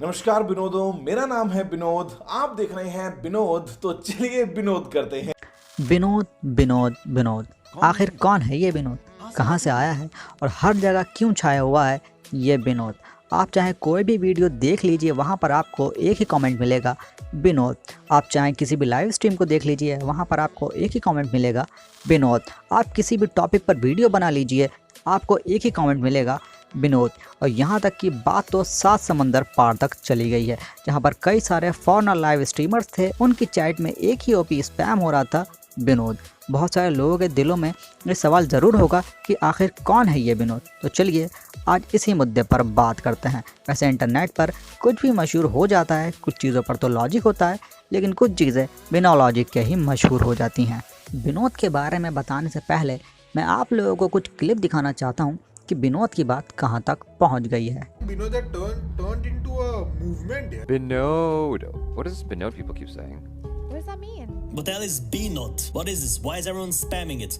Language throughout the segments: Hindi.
नमस्कार विनोदों, मेरा नाम है विनोद। आप देख रहे हैं विनोद, तो चलिए विनोद करते हैं। विनोद विनोद विनोद, आखिर कौन है ये विनोद? कहाँ से आया है और हर जगह क्यों छाया हुआ है ये विनोद? आप चाहे कोई भी वीडियो देख लीजिए, वहाँ पर आपको एक ही कमेंट मिलेगा विनोद। आप चाहे किसी भी लाइव स्ट्रीम को देख लीजिए, वहाँ पर आपको एक ही कमेंट मिलेगा विनोद। आप किसी भी टॉपिक पर वीडियो बना लीजिए, आपको एक ही कमेंट मिलेगा विनोद। और यहाँ तक कि बात तो 7 समंदर पार तक चली गई है, जहाँ पर कई सारे फॉरेनर लाइव स्ट्रीमर्स थे, उनकी चैट में एक ही ओपी स्पैम हो रहा था विनोद। बहुत सारे लोगों के दिलों में ये सवाल ज़रूर होगा कि आखिर कौन है ये विनोद। तो चलिए आज इसी मुद्दे पर बात करते हैं। वैसे इंटरनेट पर कुछ भी मशहूर हो जाता है, कुछ चीज़ों पर तो लॉजिक होता है, लेकिन कुछ चीज़ें बिना लॉजिक के ही मशहूर हो जाती हैं। विनोद के बारे में बताने से पहले मैं आप लोगों को कुछ क्लिप दिखाना चाहता हूँ कि विनोद की बात कहाँ तक पहुँच गई है। Vinod had turned into a movement. Yeah. Binod. What does Binod people keep saying? What does that mean? What the hell is Binod? What is this? Why is everyone spamming it?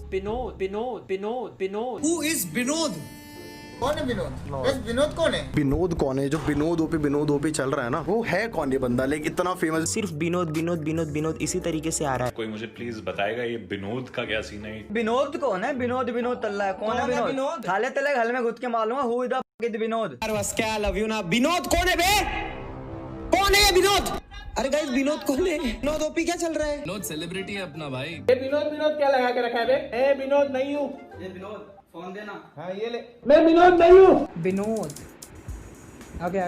Who is Binod? कौन है विनोद? बस विनोद कौन है? विनोद कौन है? जो विनोद ओपी चल रहा है ना, वो है कौन ये बंदा? लेकिन इतना फेमस सिर्फ विनोद इसी तरीके से आ रहा है। कोई मुझे प्लीज बताएगा ये विनोद का क्या सीन है? विनोद कौन है? विनोद तल्ला है। कौन है विनोद? खाले तले घर में घुस के मालूम हु इज द विनोद। यार बस क्या लव यू ना। विनोद कौन है बे? कौन है ये विनोद? अरे गाइस विनोद कौन है? विनोद ओपी क्या चल रहा है? विनोद सेलिब्रिटी है अपना भाई। विनोद क्या लगा के रखा है बे? ए विनोद नहीं हूँ। ये विनोद फोन देना। हाँ ये ले। मैं विनोद नहीं हूँ। विनोद आ गया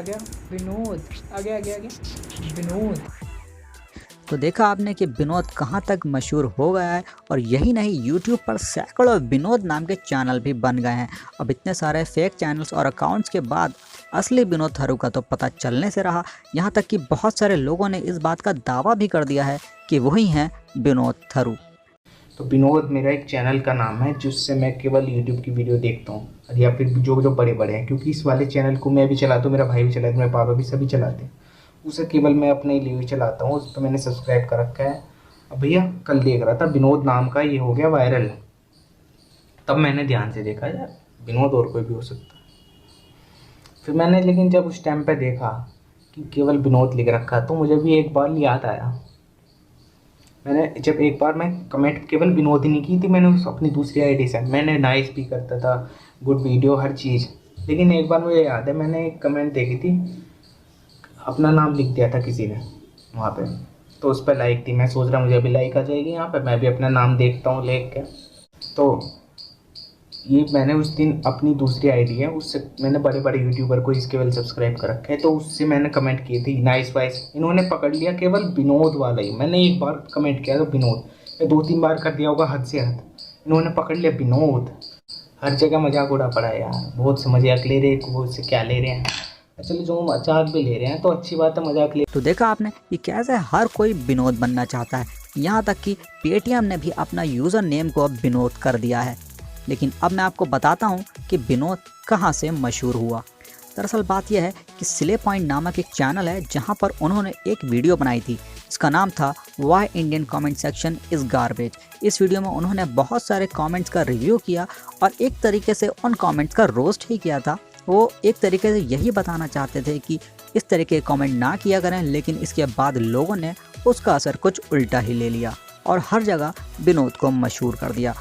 विनोद आ गया विनोद। तो देखा आपने कि विनोद कहाँ तक मशहूर हो गया है। और यही नहीं, यूट्यूब पर सैकड़ों विनोद नाम के चैनल भी बन गए हैं। अब इतने सारे फेक चैनल्स और अकाउंट्स के बाद असली विनोद थरू का तो पता चलने से रहा। यहाँ तक कि बहुत सारे लोगों ने इस बात का दावा भी कर दिया है कि वही हैं विनोद थरू। तो विनोद मेरा एक चैनल का नाम है, जिससे मैं केवल यूट्यूब की वीडियो देखता हूँ, या फिर जो बड़े हैं, क्योंकि इस वाले चैनल को मैं भी चलाता हूँ, मेरा भाई भी चलाता है, मेरे पापा भी सभी चलाते हैं। उसे केवल मैं अपने लिए ही चलाता हूँ, उस पर मैंने सब्सक्राइब कर रखा है। अब भैया कल देख रहा था विनोद नाम का ये हो गया वायरल, तब मैंने ध्यान से देखा यार विनोद और कोई भी हो सकता है। फिर मैंने लेकिन जब उस टाइम पे देखा कि केवल विनोद लिख रखा, तो मुझे भी एक बार याद आया। मैंने जब एक बार मैं कमेंट केवल विनोद ही नहीं की थी, मैंने उस अपनी दूसरी आईडी से मैंने नाइस भी करता था, गुड वीडियो हर चीज़। लेकिन एक बार मुझे याद है मैंने एक कमेंट देखी थी, अपना नाम लिख दिया था किसी ने वहाँ पे, तो उस पर लाइक थी। मैं सोच रहा मुझे अभी लाइक आ जाएगी यहाँ पे, मैं भी अपना नाम देखता हूँ लिख के। तो ये मैंने उस दिन अपनी दूसरी आईडी है, उससे मैंने बड़े यूट्यूबर को इसके केवल सब्सक्राइब कर रखा है, तो उससे मैंने कमेंट की थी नाइस वाइस। इन्होंने पकड़ लिया केवल विनोद वाला ही। मैंने एक बार कमेंट किया तो विनोद, मैं 2-3 बार कर दिया होगा हद से हद, इन्होंने पकड़ लिया विनोद। हर जगह मजाक उड़ा पड़ा है यार, बहुत से मजाक ले रहे हैं, वो उससे क्या ले रहे हैं। चलो जो मजाक भी ले रहे हैं तो अच्छी बात है, मजाक ले। तो देखा आपने कि कैसे हर कोई विनोद बनना चाहता है। यहाँ तक कि पेटीएम ने भी अपना यूज़र नेम को अब विनोद कर दिया है। लेकिन अब मैं आपको बताता हूँ कि विनोद कहाँ से मशहूर हुआ। दरअसल बात यह है कि सिले पॉइंट नामक एक चैनल है, जहाँ पर उन्होंने एक वीडियो बनाई थी। इसका नाम था why Indian comment section is garbage. इस वीडियो में उन्होंने बहुत सारे कमेंट्स का रिव्यू किया और एक तरीके से उन कमेंट्स का रोस्ट ही किया था। वो एक तरीके से यही बताना चाहते थे कि इस तरीके के कमेंट ना किया करें, लेकिन इसके बाद लोगों ने उसका असर कुछ उल्टा ही ले लिया और हर जगह विनोद को मशहूर कर दिया।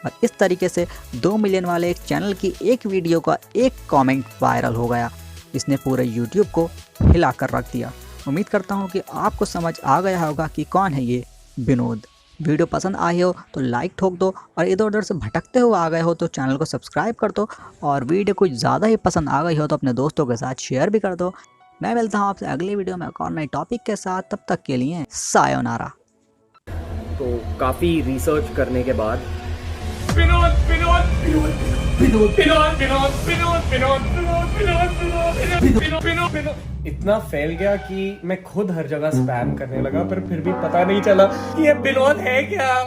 और इस तरीके से 2 मिलियन वाले एक चैनल की एक वीडियो का एक कमेंट वायरल हो गया। इसने पूरे यूट्यूब को हिला कर रख दिया। उम्मीद करता हूँ कि आपको समझ आ गया होगा कि कौन है ये विनोद। वीडियो पसंद आई हो तो लाइक ठोक दो, और इधर उधर से भटकते हुए आ गए हो तो चैनल को सब्सक्राइब कर दो, और वीडियो कुछ ज़्यादा ही पसंद आ गई हो तो अपने दोस्तों के साथ शेयर भी कर दो। मैं मिलता हूँ आपसे अगली वीडियो में एक और नए टॉपिक के साथ। तब तक के लिए सायोनारा। तो काफ़ी रिसर्च करने के बाद इतना फैल गया कि मैं खुद हर जगह स्पैम करने लगा, पर फिर भी पता नहीं चला कि ये विनोद है क्या।